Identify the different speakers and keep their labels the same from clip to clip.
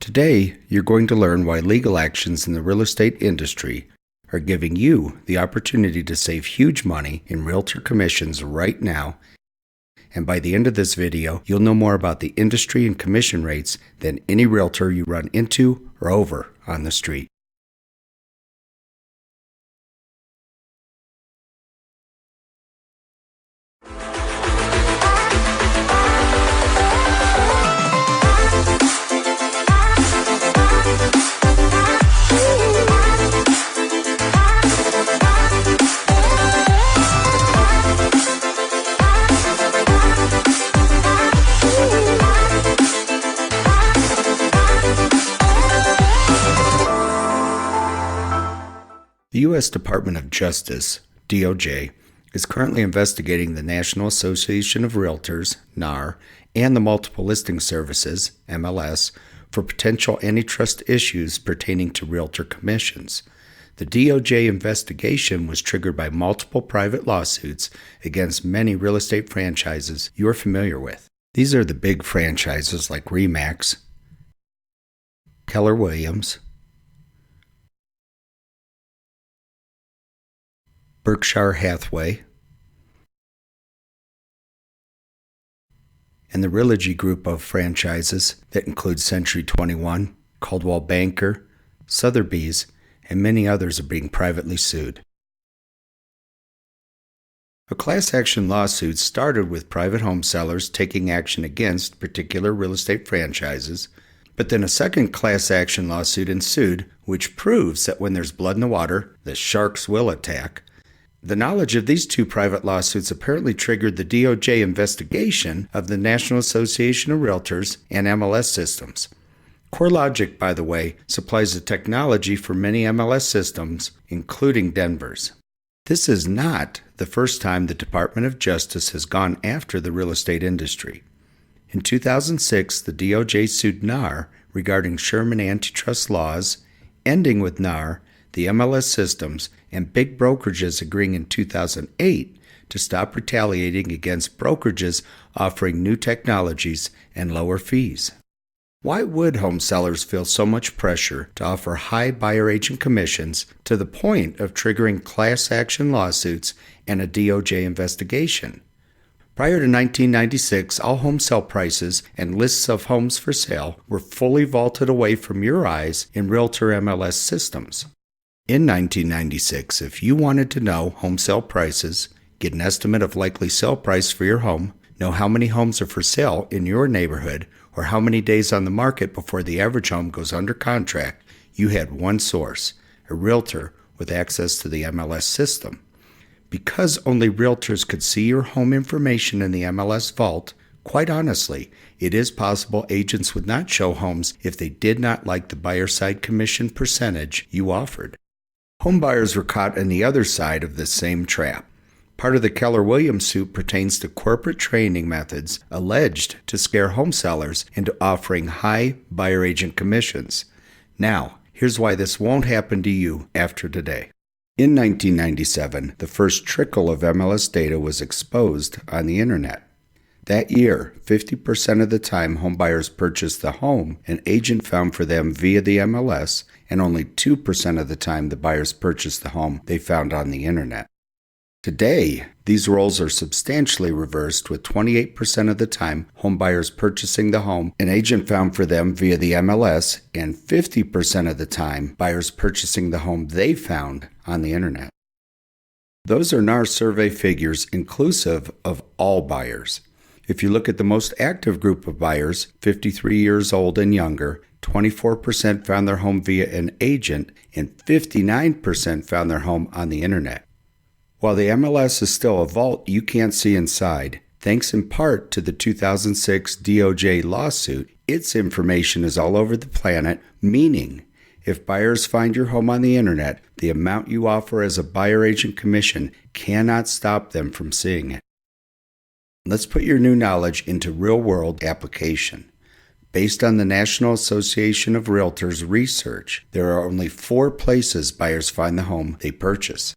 Speaker 1: Today, you're going to learn why legal actions in the real estate industry are giving you the opportunity to save huge money in realtor commissions right now. And by the end of this video, you'll know more about the industry and commission rates than any realtor you run into or over on the street. The U.S. Department of Justice, DOJ, is currently investigating the National Association of Realtors, NAR, and the Multiple Listing Services, MLS, for potential antitrust issues pertaining to realtor commissions. The DOJ investigation was triggered by multiple private lawsuits against many real estate franchises you're familiar with. These are the big franchises like RE/MAX, Keller Williams, Berkshire Hathaway, and the Realogy group of franchises that include Century 21, Coldwell Banker, Sotheby's, and many others are being privately sued. A class action lawsuit started with private home sellers taking action against particular real estate franchises, but then a second class action lawsuit ensued, which proves that when there's blood in the water, the sharks will attack. The knowledge of these two private lawsuits apparently triggered the DOJ investigation of the National Association of Realtors and MLS systems. CoreLogic, by the way, supplies the technology for many MLS systems, including Denver's. This is not the first time the Department of Justice has gone after the real estate industry. In 2006, the DOJ sued NAR regarding Sherman antitrust laws, ending with NAR, the MLS systems, and big brokerages agreeing in 2008 to stop retaliating against brokerages offering new technologies and lower fees. Why would home sellers feel so much pressure to offer high buyer agent commissions to the point of triggering class action lawsuits and a DOJ investigation? Prior to 1996, all home sale prices and lists of homes for sale were fully vaulted away from your eyes in Realtor MLS systems. In 1996, if you wanted to know home sale prices, get an estimate of likely sale price for your home, know how many homes are for sale in your neighborhood, or how many days on the market before the average home goes under contract, you had one source, a realtor with access to the MLS system. Because only realtors could see your home information in the MLS vault, quite honestly, it is possible agents would not show homes if they did not like the buyer side commission percentage you offered. Home buyers were caught on the other side of this same trap. Part of the Keller Williams suit pertains to corporate training methods alleged to scare home sellers into offering high buyer agent commissions. Now, here's why this won't happen to you after today. In 1997, the first trickle of MLS data was exposed on the internet. That year, 50% of the time home buyers purchased the home an agent found for them via the MLS, and only 2% of the time the buyers purchased the home they found on the internet. Today, these roles are substantially reversed, with 28% of the time home buyers purchasing the home an agent found for them via the MLS, and 50% of the time buyers purchasing the home they found on the internet. Those are NAR survey figures inclusive of all buyers. If you look at the most active group of buyers, 53 years old and younger, 24% found their home via an agent and 59% found their home on the internet. While the MLS is still a vault you can't see inside, thanks in part to the 2006 DOJ lawsuit, its information is all over the planet, meaning if buyers find your home on the internet, the amount you offer as a buyer agent commission cannot stop them from seeing it. Let's put your new knowledge into real-world application. Based on the National Association of Realtors research, there are only 4 places buyers find the home they purchase.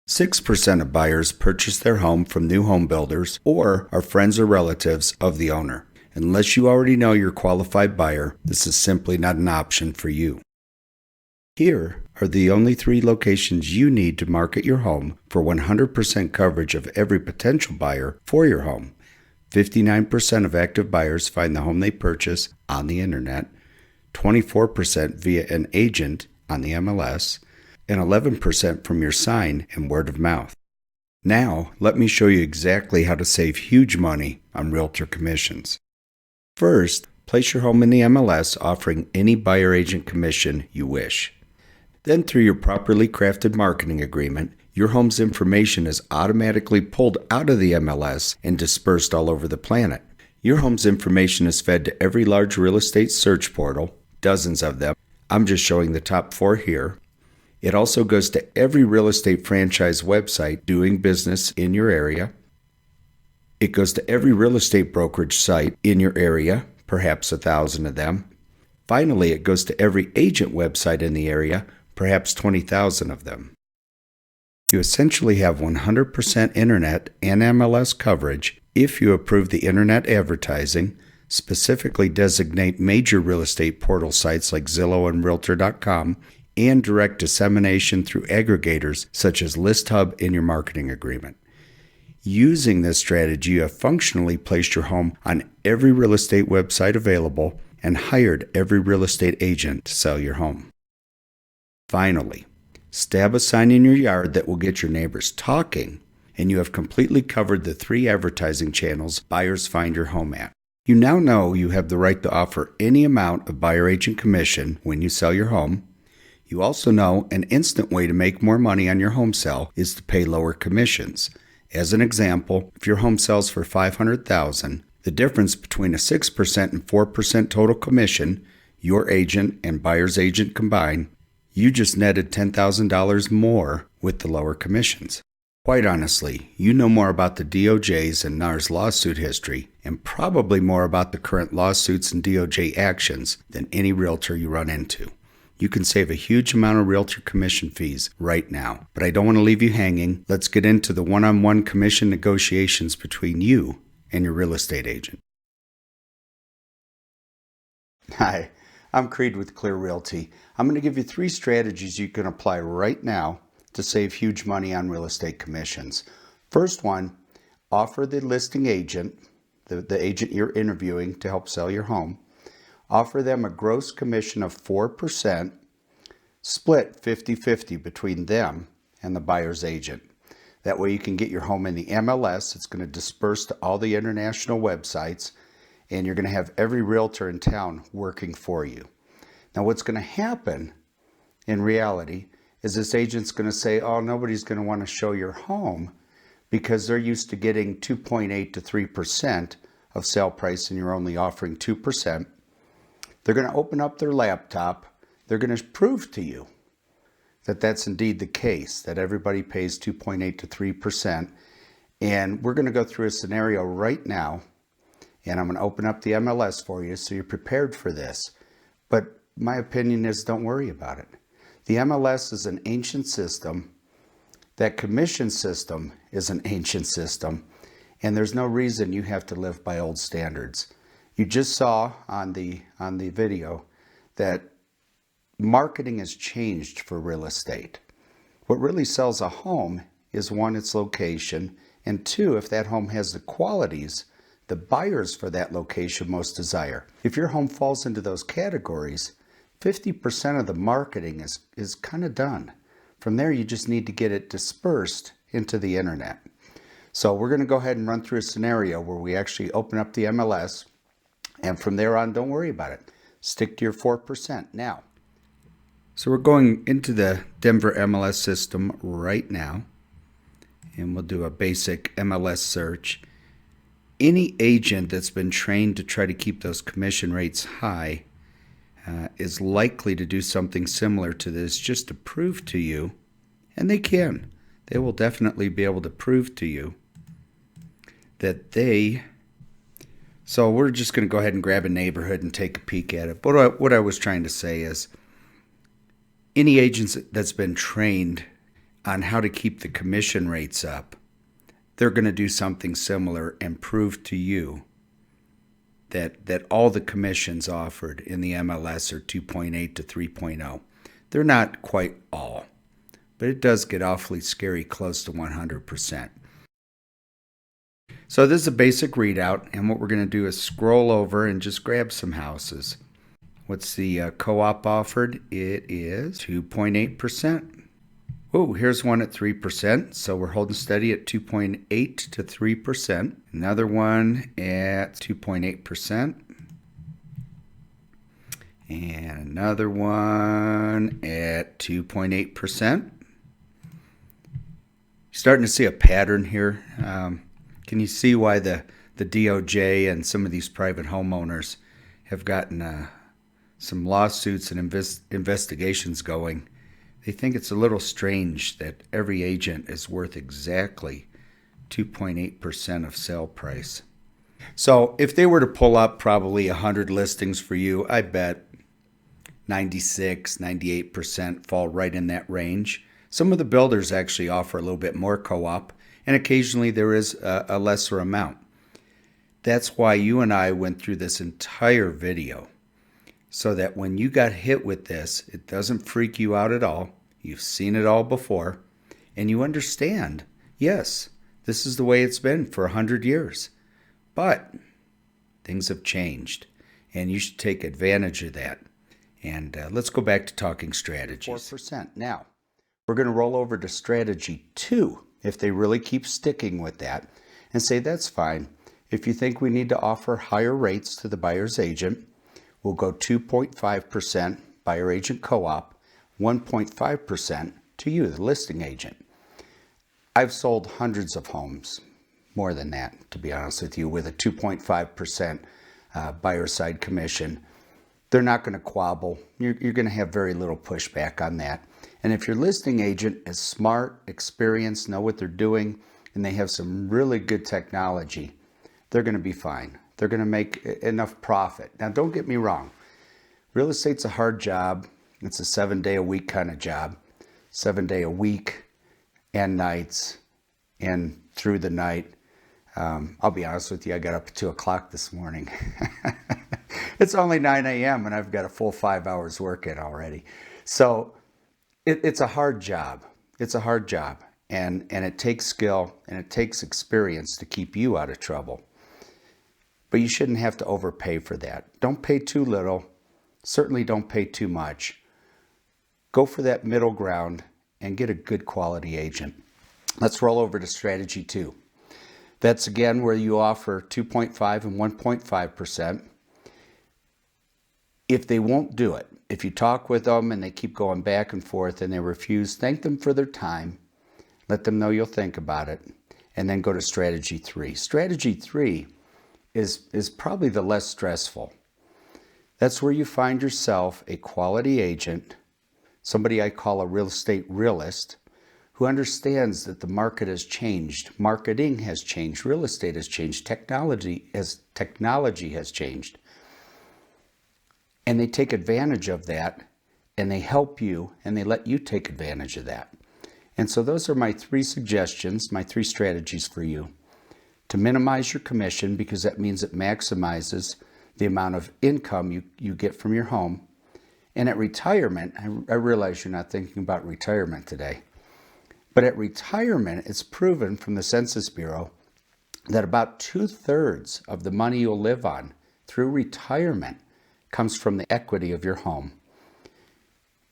Speaker 1: 6% of buyers purchase their home from new home builders or are friends or relatives of the owner. Unless you already know you're a qualified buyer, this is simply not an option for you. Here are the only 3 locations you need to market your home for 100% coverage of every potential buyer for your home. 59% of active buyers find the home they purchase on the internet, 24% via an agent on the MLS, and 11% from your sign and word of mouth. Now, let me show you exactly how to save huge money on realtor commissions. First, place your home in the MLS offering any buyer agent commission you wish. Then, through your properly crafted marketing agreement, your home's information is automatically pulled out of the MLS and dispersed all over the planet. Your home's information is fed to every large real estate search portal, dozens of them. I'm just showing the top 4 here. It also goes to every real estate franchise website doing business in your area. It goes to every real estate brokerage site in your area, perhaps 1,000 of them. Finally, it goes to every agent website in the area, perhaps 20,000 of them. You essentially have 100% internet and MLS coverage if you approve the internet advertising, specifically designate major real estate portal sites like Zillow and Realtor.com, and direct dissemination through aggregators such as ListHub in your marketing agreement. Using this strategy, you have functionally placed your home on every real estate website available and hired every real estate agent to sell your home. Finally, stab a sign in your yard that will get your neighbors talking, and you have completely covered the 3 advertising channels buyers find your home at. You now know you have the right to offer any amount of buyer agent commission when you sell your home. You also know an instant way to make more money on your home sale is to pay lower commissions. As an example, if your home sells for $500,000, the difference between a 6% and 4% total commission, your agent and buyer's agent combined, you just netted $10,000 more with the lower commissions. Quite honestly, you know more about the DOJ's and NAR's lawsuit history and probably more about the current lawsuits and DOJ actions than any realtor you run into. You can save a huge amount of realtor commission fees right now. But I don't want to leave you hanging. Let's get into the one-on-one commission negotiations between you and your real estate agent. Hi, I'm Creed with Clear Realty. I'm going to give you 3 strategies you can apply right now to save huge money on real estate commissions. First one, offer the listing agent, the agent you're interviewing to help sell your home, offer them a gross commission of 4%, split 50-50 between them and the buyer's agent. That way you can get your home in the MLS. It's going to disperse to all the international websites, and you're going to have every realtor in town working for you. Now what's going to happen in reality is this agent's going to say, oh, nobody's going to want to show your home because they're used to getting 2.8 to 3% of sale price and you're only offering 2%. They're going to open up their laptop. They're going to prove to you that that's indeed the case, that everybody pays 2.8 to 3%. And we're going to go through a scenario right now, and I'm going to open up the MLS for you so you're prepared for this. But my opinion is don't worry about it. The MLS is an ancient system. That commission system is an ancient system, and there's no reason you have to live by old standards. You just saw on the video that marketing has changed for real estate. What really sells a home is 1, its location, and 2, if that home has the qualities the buyers for that location most desire. If your home falls into those categories, 50% of the marketing is kind of done. From there, you just need to get it dispersed into the internet. So we're going to go ahead and run through a scenario where we actually open up the MLS, and from there on, don't worry about it. Stick to your 4% now. So we're going into the Denver MLS system right now, and we'll do a basic MLS search. Any agent that's been trained to try to keep those commission rates high is likely to do something similar to this just to prove to you, and they will definitely be able to prove to you that so we're just going to go ahead and grab a neighborhood and take a peek at it. But what I was trying to say is any agent that's been trained on how to keep the commission rates up, they're going to do something similar and prove to you that all the commissions offered in the MLS are 2.8 to 3.0. They're not quite all, but it does get awfully scary close to 100%. So this is a basic readout, and what we're going to do is scroll over and just grab some houses. What's the co-op offered? It is 2.8%. Oh, here's one at 3%, so we're holding steady at 2.8 to 3%. Another one at 2.8%. And another one at 2.8%. Starting to see a pattern here. Can you see why the DOJ and some of these private homeowners have gotten some lawsuits and investigations going? They think it's a little strange that every agent is worth exactly 2.8% of sale price. So if they were to pull up probably 100 listings for you, I bet 96, 98% fall right in that range. Some of the builders actually offer a little bit more co-op, and occasionally there is a lesser amount. That's why you and I went through this entire video, so that when you got hit with this, it doesn't freak you out at all. You've seen it all before, and you understand, yes, this is the way it's been for 100 years. But things have changed, and you should take advantage of that. And let's go back to talking strategies. 4%. Now, we're going to roll over to strategy 2, if they really keep sticking with that, and say that's fine. If you think we need to offer higher rates to the buyer's agent, we'll go 2.5% buyer agent co-op, 1.5% to you, the listing agent. I've sold hundreds of homes, more than that, to be honest with you, with a 2.5% buyer side commission. They're not going to quabble. You're going to have very little pushback on that. And if your listing agent is smart, experienced, know what they're doing, and they have some really good technology, they're going to be fine. They're going to make enough profit. Now, don't get me wrong. Real estate's a hard job. It's a 7-day-a-week kind of job. 7-day-a-week and nights and through the night. I'll be honest with you, I got up at 2 o'clock this morning. It's only 9 a.m. and I've got a full 5 hours work in already. So it's a hard job. It's a hard job. And it takes skill and it takes experience to keep you out of trouble. But you shouldn't have to overpay for that. Don't pay too little. Certainly don't pay too much. Go for that middle ground and get a good quality agent. Let's roll over to strategy 2. That's again where you offer 2.5 and 1.5%. If they won't do it, if you talk with them and they keep going back and forth and they refuse, thank them for their time. Let them know you'll think about it. And then go to strategy 3. Strategy 3 is probably the less stressful. That's where you find yourself a quality agent, somebody I call a real estate realist, who understands that the market has changed, marketing has changed, real estate has changed, technology has changed. And they take advantage of that, and they help you, and they let you take advantage of that. And so those are my 3 suggestions, my 3 strategies for you. To minimize your commission, because that means it maximizes the amount of income you get from your home. And at retirement, I realize you're not thinking about retirement today, but at retirement, it's proven from the Census Bureau that about 2/3 of the money you'll live on through retirement comes from the equity of your home.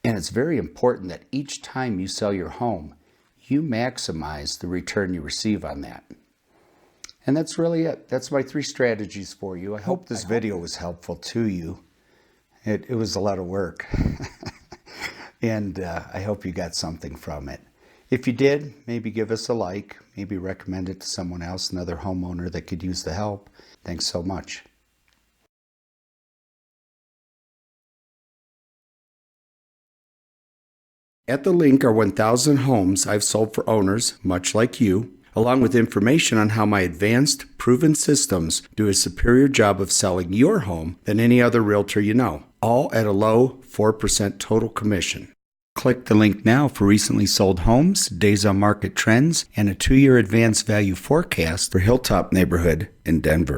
Speaker 1: And it's very important that each time you sell your home, you maximize the return you receive on that. And that's really it. That's my 3 strategies for you. I hope this video was helpful to you. It was a lot of work. And I hope you got something from it. If you did, maybe give us a like, maybe recommend it to someone else, another homeowner that could use the help. Thanks so much. At the link are 1,000 homes I've sold for owners, much like you, along with information on how my advanced, proven systems do a superior job of selling your home than any other realtor you know, all at a low 4% total commission. Click the link now for recently sold homes, days on market trends, and a 2-year advanced value forecast for Hilltop Neighborhood in Denver.